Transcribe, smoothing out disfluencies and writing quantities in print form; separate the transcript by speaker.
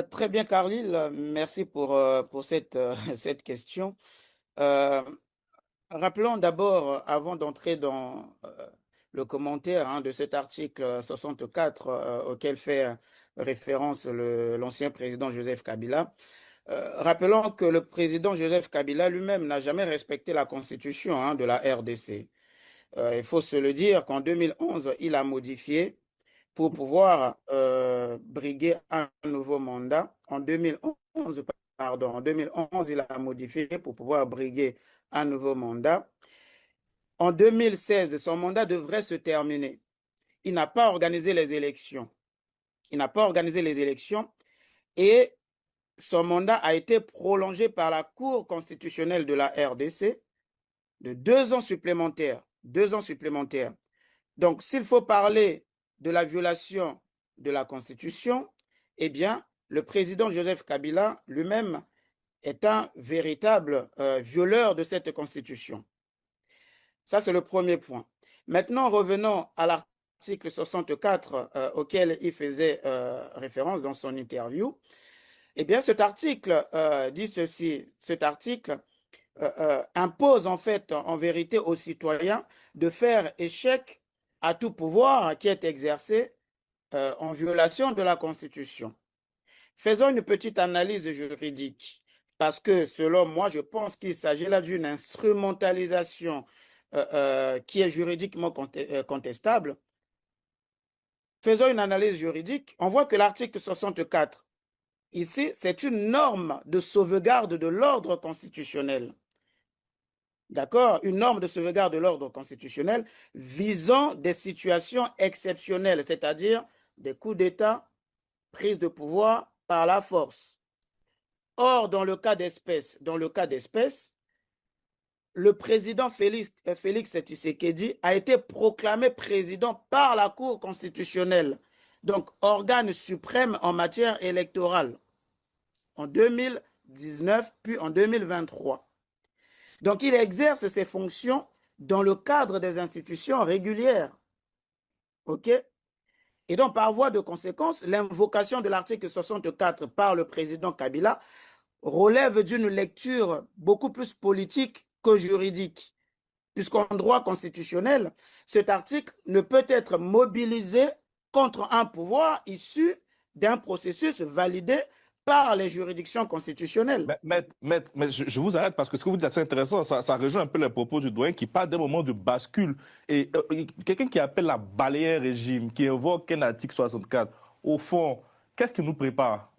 Speaker 1: Très bien, Carlyle. Merci pour cette, cette question. Euh, Rappelons d'abord, avant d'entrer dans le commentaire de cet article 64 auquel fait référence l'ancien président Joseph Kabila, rappelons que le président Joseph Kabila lui-même n'a jamais respecté la constitution de la RDC. Il faut se le dire qu'en 2011, il a modifié pour pouvoir briguer un nouveau mandat. En 2011, pardon, en 2011, il a modifié pour pouvoir briguer un nouveau mandat. En 2016, son mandat devrait se terminer. Il n'a pas organisé les élections. Il n'a pas organisé les élections et son mandat a été prolongé par la Cour constitutionnelle de la RDC de 2 ans supplémentaires. 2 ans supplémentaires. Donc, s'il faut parler de la violation de la Constitution, eh bien, le président Joseph Kabila lui-même est un véritable violeur de cette Constitution. Ça, c'est le premier point. Maintenant, revenons à l'article 64 auquel il faisait référence dans son interview. Eh bien, cet article dit ceci. Cet article impose en fait, en vérité, aux citoyens de faire échec à tout pouvoir qui est exercé en violation de la Constitution. Faisons une petite analyse juridique, parce que selon moi, je pense qu'il s'agit là d'une instrumentalisation qui est juridiquement contestable. Faisons une analyse juridique. On voit que l'article 64, ici, c'est une norme de sauvegarde de l'ordre constitutionnel. D'accord? Une norme de sauvegarde de l'ordre constitutionnel visant des situations exceptionnelles, c'est-à-dire des coups d'État, prise de pouvoir par la force. Or, dans le cas d'espèce, le président Félix Tshisekedi a été proclamé président par la Cour constitutionnelle, donc organe suprême en matière électorale, en 2019 puis en 2023. Donc, il exerce ses fonctions dans le cadre des institutions régulières. OK? Et donc, par voie de conséquence, l'invocation de l'article 64 par le président Kabila relève d'une lecture beaucoup plus politique que juridique. Puisqu'en droit constitutionnel, cet article ne peut être mobilisé contre un pouvoir issu d'un processus validé par les juridictions constitutionnelles.
Speaker 2: Mais je vous arrête parce que ce que vous dites est assez intéressant. Ça rejoint un peu les propos du doyen qui parle d'un moment de bascule. Et quelqu'un qui appelle la balayer régime, qui invoque un article 64, au fond, qu'est-ce qui nous prépare?